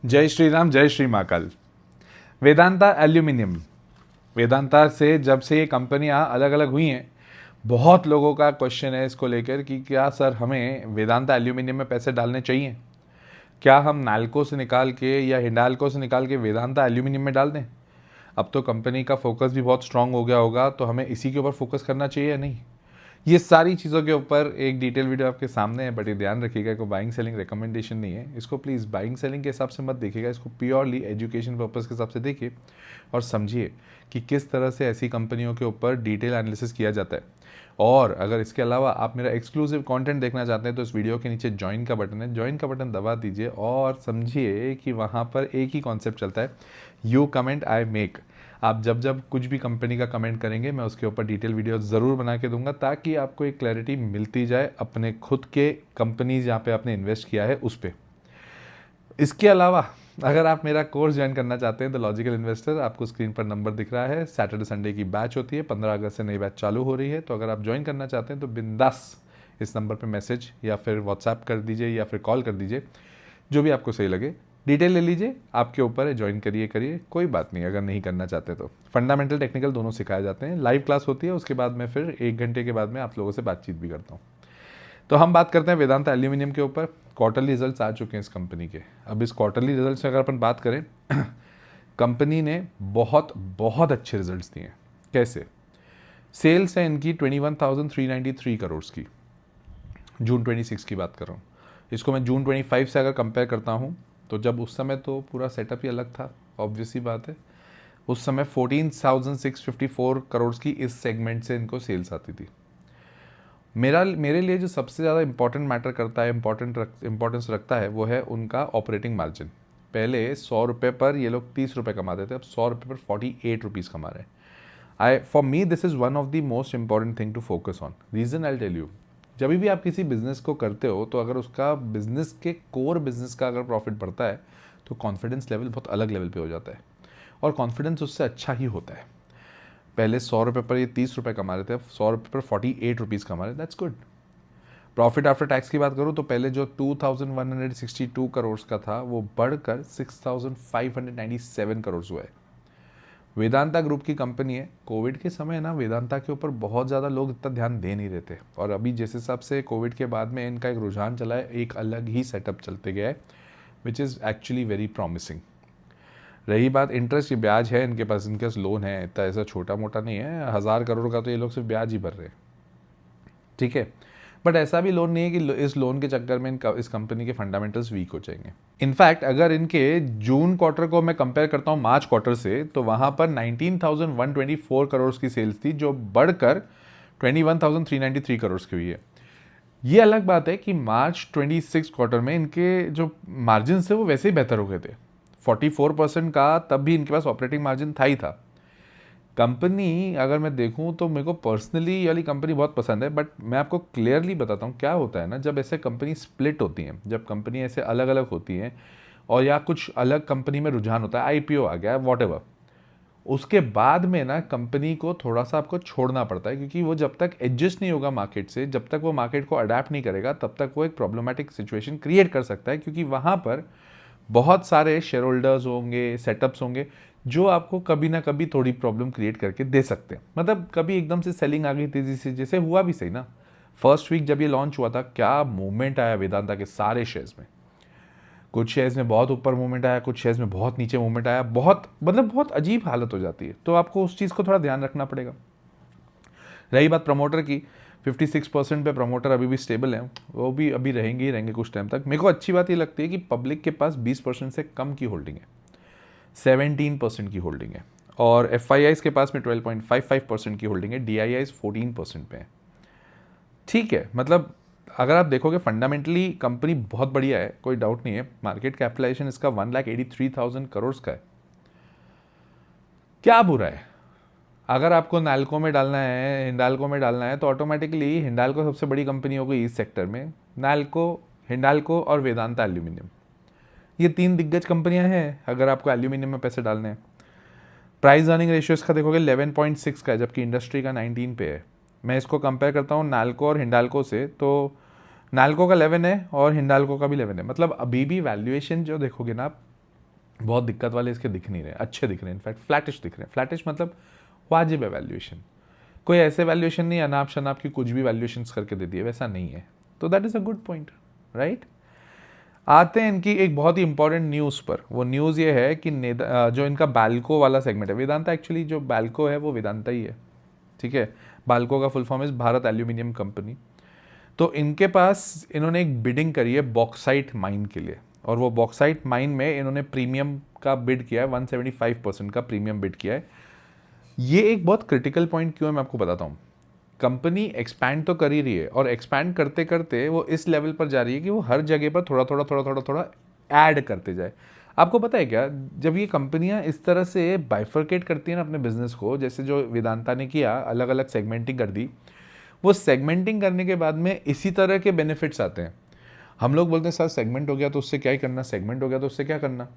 जय श्री राम, जय श्री महाकाल। वेदांता एल्यूमिनियम, वेदांता से जब से ये कंपनियां अलग अलग हुई हैं, बहुत लोगों का क्वेश्चन है इसको लेकर कि क्या सर हमें वेदांता एल्यूमिनियम में पैसे डालने चाहिए? क्या हम नाल्को से निकाल के या हिंडाल्को से निकाल के वेदांता एल्यूमिनियम में डाल दें? अब तो कंपनी का फोकस भी बहुत स्ट्रांग हो गया होगा, तो हमें इसी के ऊपर फोकस करना चाहिए या नहीं? ये सारी चीज़ों के ऊपर एक डिटेल वीडियो आपके सामने है, बट ये ध्यान रखिएगा को बाइंग सेलिंग रिकमेंडेशन नहीं है। इसको प्लीज़ बाइंग सेलिंग के हिसाब से मत देखिएगा, इसको प्योरली एजुकेशन पर्पज़ के हिसाब से देखिए और समझिए कि किस तरह से ऐसी कंपनियों के ऊपर डिटेल एनालिसिस किया जाता है। और अगर इसके अलावा आप मेरा एक्सक्लूसिव कंटेंट देखना चाहते हैं तो इस वीडियो के नीचे ज्वाइन का बटन है, ज्वाइन का बटन दबा दीजिए और समझिए कि वहाँ पर एक ही कॉन्सेप्ट चलता है, यू कमेंट आई मेक। आप जब जब कुछ भी कंपनी का कमेंट करेंगे मैं उसके ऊपर डिटेल वीडियो ज़रूर बना के दूंगा, ताकि आपको एक क्लैरिटी मिलती जाए अपने खुद के कंपनी जहाँ पे आपने इन्वेस्ट किया है उस पर। इसके अलावा अगर आप मेरा कोर्स ज्वाइन करना चाहते हैं तो लॉजिकल इन्वेस्टर, आपको स्क्रीन पर नंबर दिख रहा है, सैटरडे संडे की बैच होती है, 15 अगस्त से नई बैच चालू हो रही है। तो अगर आप ज्वाइन करना चाहते हैं तो बिंदास इस नंबर पर मैसेज या फिर व्हाट्सएप कर दीजिए या फिर कॉल कर दीजिए, जो भी आपको सही लगे। डिटेल ले लीजिए, आपके ऊपर है, ज्वाइन करिए, कोई बात नहीं अगर नहीं करना चाहते तो। फंडामेंटल टेक्निकल दोनों सिखाए जाते हैं, लाइव क्लास होती है, उसके बाद में फिर 1 घंटे के बाद में आप लोगों से बातचीत भी करता हूँ। तो हम बात करते हैं वेदांता एल्यूमिनियम के ऊपर। क्वार्टरली रिजल्ट्स आ चुके हैं इस कंपनी के। अब इस क्वार्टरली रिजल्ट्स में अगर अपन बात करें कंपनी ने बहुत बहुत अच्छे रिजल्ट्स दिए हैं। कैसे? सेल्स है इनकी 21,393 करोड़ की, जून 26 की बात कर रहा हूँ। इसको मैं जून 25 से अगर कंपेयर करता हूँ तो जब उस समय तो पूरा सेटअप ही अलग था, ऑब्वियस ही बात है। उस समय 14,654 करोड़ की इस सेगमेंट से इनको सेल्स आती थी। मेरे लिए जो सबसे ज़्यादा इंपॉर्टेंट मैटर करता है, इंपॉर्टेंस रखता है, वो है उनका ऑपरेटिंग मार्जिन। पहले 100 रुपये पर ये लोग 30 रुपये कमाते थे, अब 100 रुपये पर 48 रुपीज़ कमा रहे हैं। For me this is one of the most important thing to focus on. Reason I tell you, जब भी आप किसी बिजनेस को करते हो तो अगर उसका बिजनेस के कोर बिजनेस का अगर प्रॉफिट बढ़ता है तो कॉन्फिडेंस लेवल बहुत अलग लेवल पे हो जाता है, और कॉन्फिडेंस उससे अच्छा ही होता है। पहले 100 रुपये पर ये 30 रुपये कमा रहे थे, अब 100 रुपये पर 48 रुपीज़ कमा रहे हैं, that's good. Profit after tax की बात करूँ तो पहले जो 2,162 करोड़ का था वो बढ़कर 6,597 करोड़ हुआ है। वेदांता ग्रुप की कंपनी है। कोविड के समय ना वेदांता के ऊपर बहुत ज़्यादा लोग इतना ध्यान दे नहीं रहे थे, और अभी जिस हिसाब से कोविड के बाद में इनका एक रुझान चला है, एक अलग ही सेटअप चलते गया है, which is actually very promising. रही बात इंटरेस्ट की, ब्याज है इनके पास लोन है, इतना ऐसा छोटा मोटा नहीं है, 1,000 करोड़ का तो ये लोग सिर्फ ब्याज ही भर रहे हैं, ठीक है। बट ऐसा भी लोन नहीं है कि इस लोन के चक्कर में इस कंपनी के फंडामेंटल्स वीक हो जाएंगे। इनफैक्ट अगर इनके जून क्वार्टर को मैं कंपेयर करता हूँ मार्च क्वार्टर से, तो वहाँ पर 19,124 करोड़ की सेल्स थी, जो बढ़कर 21,393 करोड़ की हुई है। ये अलग बात है कि मार्च 26 क्वार्टर में इनके जो मार्जिन थे वो वैसे ही बेहतर हो गए थे, 44% का तब भी इनके पास ऑपरेटिंग मार्जिन था ही था। कंपनी अगर मैं देखूं तो मेरे को पर्सनली ये वाली कंपनी बहुत पसंद है, बट मैं आपको क्लियरली बताता हूँ क्या होता है ना, जब ऐसे कंपनी स्प्लिट होती हैं, जब कंपनी ऐसे अलग अलग होती हैं और या कुछ अलग कंपनी में रुझान होता है, आईपीओ आ गया, वॉटेवर, उसके बाद में ना कंपनी को थोड़ा सा आपको छोड़ना पड़ता है, क्योंकि वो जब तक एडजस्ट नहीं होगा मार्केट से, जब तक वो मार्केट को अडेप्ट नहीं करेगा, तब तक वो एक प्रॉब्लमेटिक सिचुएशन क्रिएट कर सकता है, क्योंकि वहाँ पर बहुत सारे शेयर होल्डर्स होंगे, सेटअप्स होंगे, जो आपको कभी ना कभी थोड़ी प्रॉब्लम क्रिएट करके दे सकते हैं। मतलब कभी एकदम से सेलिंग आ गई तेजी से, जैसे हुआ भी सही ना, फर्स्ट वीक जब ये लॉन्च हुआ था, क्या मूवमेंट आया वेदांता के सारे शेयर्स में। कुछ शेयर्स में बहुत ऊपर मूवमेंट आया, कुछ शेयर्स में बहुत नीचे मूवमेंट आया, बहुत अजीब हालत हो जाती है, तो आपको उस चीज़ को थोड़ा ध्यान रखना पड़ेगा। रही बात प्रमोटर की, 56% पे प्रमोटर अभी भी स्टेबल हैं, वो भी अभी रहेंगे ही रहेंगे कुछ टाइम तक। मेरे को अच्छी बात ये लगती है कि पब्लिक के पास 20% से कम की होल्डिंग है, 17% की होल्डिंग है, और FIIs के पास में 12.55% की होल्डिंग है, DIIs 14% पे है, ठीक है। मतलब अगर आप देखोगे फंडामेंटली कंपनी बहुत बढ़िया है, कोई डाउट नहीं है। मार्केट कैपिटलाइजेशन इसका 1,83,000 करोड़ का है, क्या बुरा है? अगर आपको नाल्को में डालना है, हिंडाल्को में डालना है, तो ऑटोमेटिकली हिंडाल्को सबसे बड़ी कंपनी हो गई इस सेक्टर में, नाल्को, हिंडाल्को और वेदांता एल्यूमिनियम, ये 3 दिग्गज कंपनियां हैं अगर आपको एल्यूमिनियम में पैसे डालने हैं। प्राइस अर्निंग रेशियो इसका देखोगे 11.6 का है, जबकि इंडस्ट्री का 19 पे है। मैं इसको कंपेयर करता हूँ नाल्को और हिंडाल्को से, तो नाल्को का 11 है और हिंडाल्को का भी 11 है। मतलब अभी भी वैल्यूएशन जो देखोगे ना आप, बहुत दिक्कत वाले इसके दिख नहीं रहे, अच्छे दिख रहे हैं, इनफैक्ट फ्लैटिश दिख रहे हैं। फ्लैटिश मतलब वाजिब है वैल्यूएशन, कोई ऐसे वैल्यूएशन नहीं अनाप शनाप की कुछ भी वैल्यूएशन करके दे दिए, वैसा नहीं है। तो that is a good point, right. आते हैं इनकी एक बहुत ही इंपॉर्टेंट न्यूज़ पर। वो न्यूज़ ये है कि जो इनका बैल्को वाला सेगमेंट है, वेदांता एक्चुअली जो बैल्को है वो वेदांता ही है, ठीक है। बैल्को का full form is Bharat aluminium company. तो इनके पास इन्होंने एक बिडिंग करी है बॉक्साइट माइन के लिए, और वो बॉक्साइट माइन में इन्होंने प्रीमियम का बिड किया है, 175% का प्रीमियम बिड किया है। ये एक बहुत क्रिटिकल पॉइंट क्यों है मैं आपको बताता हूँ। कंपनी एक्सपैंड तो कर ही रही है, और एक्सपैंड करते करते वो इस लेवल पर जा रही है कि वो हर जगह पर थोड़ा थोड़ा थोड़ा थोड़ा थोड़ा ऐड करते जाए। आपको पता है क्या, जब ये कंपनियां इस तरह से बाइफरकेट करती हैं ना अपने बिजनेस को, जैसे जो वेदांता ने किया, अलग अलग सेगमेंटिंग कर दी, वो सेगमेंटिंग करने के बाद में इसी तरह के बेनिफिट्स आते हैं। हम लोग बोलते हैं सर सेगमेंट हो गया तो उससे क्या ही करना, सेगमेंट हो गया तो उससे क्या करना,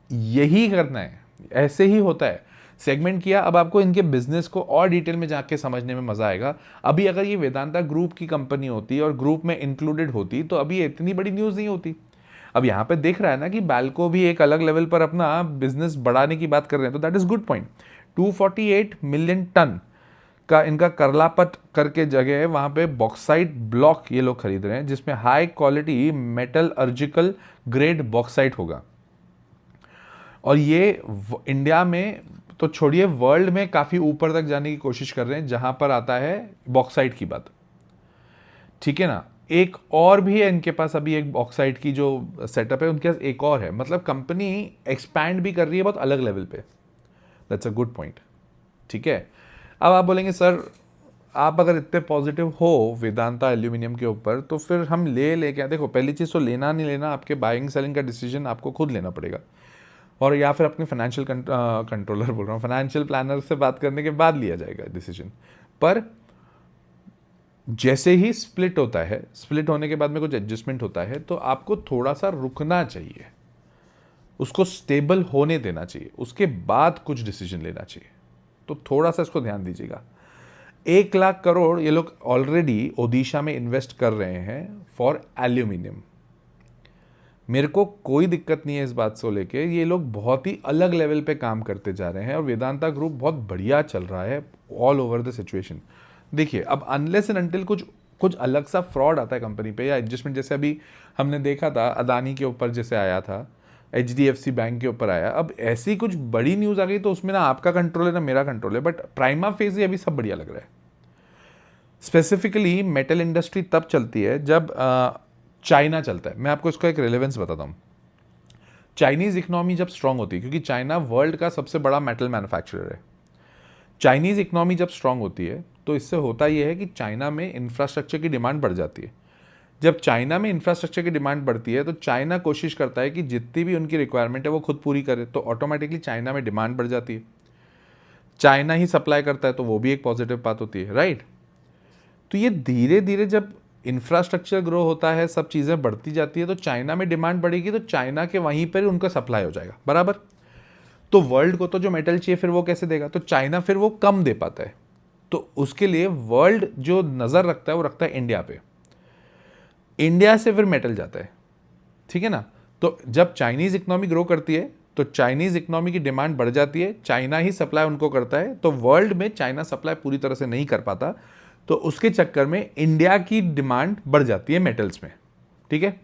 यही करना है, ऐसे ही होता है। सेगमेंट किया, अब आपको इनके बिजनेस को और डिटेल में जाके समझने में मजा आएगा। अभी अगर ये वेदांता ग्रुप की कंपनी होती और ग्रुप में इंक्लूडेड होती तो अभी इतनी बड़ी न्यूज़ नहीं होती। अब यहाँ पे देख रहा है ना कि बैल्को भी एक अलग लेवल पर अपना बिजनेस बढ़ाने की बात कर रहे हैं, तो that is good point. 248 million ton का इनका करलापत करके जगह है, वहां पे बॉक्साइट ब्लॉक ये लोग खरीद रहे हैं, जिसमें high quality metallurgical grade bauxite होगा। और ये इंडिया में तो छोड़िए, वर्ल्ड में काफी ऊपर तक जाने की कोशिश कर रहे हैं जहां पर आता है बॉक्साइट की बात, ठीक है ना। एक और भी है इनके पास, अभी एक बॉक्साइट की जो सेटअप है उनके पास एक और है, मतलब कंपनी एक्सपैंड भी कर रही है बहुत अलग लेवल पे। दैट्स अ गुड पॉइंट, ठीक है। अब आप बोलेंगे सर आप अगर इतने पॉजिटिव हो वेदांता एल्यूमिनियम के ऊपर, तो फिर हम ले क्या। देखो पहली चीज़ तो लेना नहीं लेना, आपके बाइंग सेलिंग का डिसीजन आपको खुद लेना पड़ेगा, और या फिर अपने फाइनेंशियल कंट्रोलर बोल रहा हूँ, फाइनेंशियल प्लानर से बात करने के बाद लिया जाएगा डिसीजन। पर जैसे ही स्प्लिट होता है, स्प्लिट होने के बाद में कुछ एडजस्टमेंट होता है, तो आपको थोड़ा सा रुकना चाहिए, उसको स्टेबल होने देना चाहिए, उसके बाद कुछ डिसीजन लेना चाहिए। तो थोड़ा सा इसको ध्यान दीजिएगा। 1 लाख करोड़ ये लोग ऑलरेडी ओडिशा में इन्वेस्ट कर रहे हैं फॉर एल्यूमिनियम। मेरे को कोई दिक्कत नहीं है इस बात को लेके, ये लोग बहुत ही अलग लेवल पे काम करते जा रहे हैं, और वेदांता ग्रुप बहुत बढ़िया चल रहा है ऑल ओवर द सिचुएशन। देखिए अब अनलेस एंड अनटिल कुछ अलग सा फ्रॉड आता है कंपनी पे या एडजस्टमेंट, जैसे अभी हमने देखा था अदानी के ऊपर जैसे आया था, HDFC बैंक के ऊपर आया, अब ऐसी कुछ बड़ी न्यूज़ आ गई तो उसमें ना आपका कंट्रोल है ना मेरा कंट्रोल है, बट प्राइमा फेज ही अभी सब बढ़िया लग रहा है। स्पेसिफिकली मेटल इंडस्ट्री तब चलती है जब चाइना चलता है। मैं आपको इसका एक रिलेवेंस बताता हूँ। चाइनीज इकोनॉमी जब स्ट्रांग होती है, क्योंकि चाइना वर्ल्ड का सबसे बड़ा मेटल मैन्युफैक्चरर है, चाइनीज इकोनॉमी जब स्ट्रांग होती है तो इससे होता यह है कि चाइना में इंफ्रास्ट्रक्चर की डिमांड बढ़ जाती है। जब चाइना में इंफ्रास्ट्रक्चर की डिमांड बढ़ती है तो चाइना कोशिश करता है कि जितनी भी उनकी रिक्वायरमेंट है वो खुद पूरी करे, तो ऑटोमेटिकली चाइना में डिमांड बढ़ जाती है। चाइना ही सप्लाई करता है तो वो भी एक पॉजिटिव बात होती है, राइट। तो ये धीरे धीरे जब इंफ्रास्ट्रक्चर ग्रो होता है, सब चीज़ें बढ़ती जाती है, तो चाइना में डिमांड बढ़ेगी, तो चाइना के वहीं पर उनका सप्लाई हो जाएगा बराबर। तो वर्ल्ड को तो जो मेटल चाहिए फिर वो कैसे देगा, तो चाइना फिर वो कम दे पाता है, तो उसके लिए वर्ल्ड जो नज़र रखता है वो रखता है इंडिया पे, इंडिया से फिर मेटल जाता है, ठीक है ना। तो जब चाइनीज इकोनॉमी ग्रो करती है तो चाइनीज इकोनॉमी की डिमांड बढ़ जाती है, चाइना ही सप्लाई उनको करता है, तो वर्ल्ड में चाइना सप्लाई पूरी तरह से नहीं कर पाता, तो उसके चक्कर में इंडिया की डिमांड बढ़ जाती है मेटल्स में, ठीक है।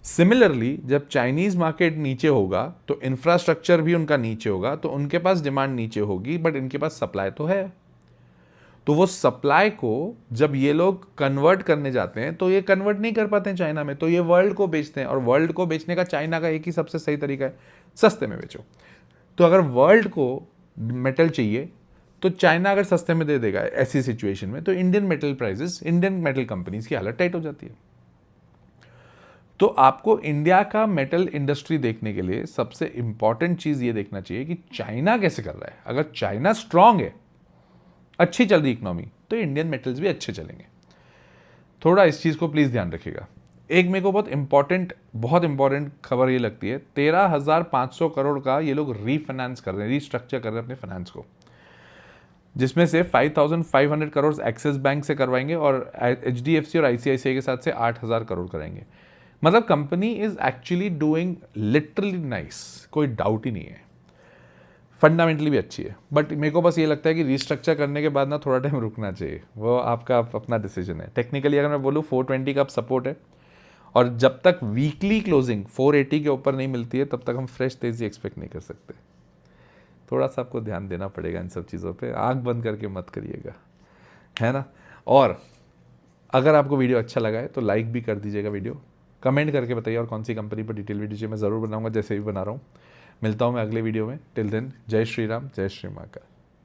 सिमिलरली जब चाइनीज मार्केट नीचे होगा तो इंफ्रास्ट्रक्चर भी उनका नीचे होगा, तो उनके पास डिमांड नीचे होगी, बट इनके पास सप्लाई तो है। तो वो सप्लाई को जब ये लोग कन्वर्ट करने जाते हैं तो ये कन्वर्ट नहीं कर पाते हैं चाइना में, तो ये वर्ल्ड को बेचते हैं, और वर्ल्ड को बेचने का चाइना का एक ही सबसे सही तरीका है, सस्ते में बेचो। तो अगर वर्ल्ड को मेटल चाहिए तो चाइना अगर सस्ते में दे देगा ऐसी सिचुएशन में, तो Indian metal prices, Indian metal companies की हालत टाइट हो जाती है। तो आपको इंडिया का मेटल इंडस्ट्री देखने के लिए सबसे इंपॉर्टेंट चीज ये देखना चाहिए कि चाइना कैसे कर रहा है। अगर चाइना स्ट्रांग है, अच्छी चल रही इकोनॉमी, तो इंडियन मेटल्स भी अच्छे चलेंगे। थोड़ा इस चीज़ को प्लीज़ ध्यान रखिएगा। एक मेरे को बहुत इंपॉर्टेंट खबर ये लगती है, 13,500 करोड़ का ये लोग रीफाइनेंस कर रहे हैं, रीस्ट्रक्चर कर रहे हैं अपने फाइनेंस को, जिसमें से 5,500 करोड़ एक्सिस बैंक से करवाएंगे और HDFC और ICICI के साथ से 8,000 करोड़ कराएंगे। मतलब company is actually doing literally nice, कोई डाउट ही नहीं है, फंडामेंटली भी अच्छी है। बट मेरे को बस ये लगता है कि रिस्ट्रक्चर करने के बाद ना थोड़ा टाइम रुकना चाहिए, वो आपका अपना डिसीजन है। टेक्निकली अगर मैं बोलूँ 420 का सपोर्ट है, और जब तक वीकली क्लोजिंग 480 के ऊपर नहीं मिलती है तब तक हम फ्रेश तेजी एक्सपेक्ट नहीं कर सकते। थोड़ा सा आपको ध्यान देना पड़ेगा इन सब चीज़ों पे, आंख बंद करके मत करिएगा, है ना। और अगर आपको वीडियो अच्छा लगा है तो लाइक भी कर दीजिएगा वीडियो, कमेंट करके बताइए और कौन सी कंपनी पर डिटेल वीडियो मैं ज़रूर बनाऊंगा जैसे भी बना रहा हूँ। मिलता हूँ मैं अगले वीडियो में, टिल देन जय श्री राम, जय श्री महाकाल।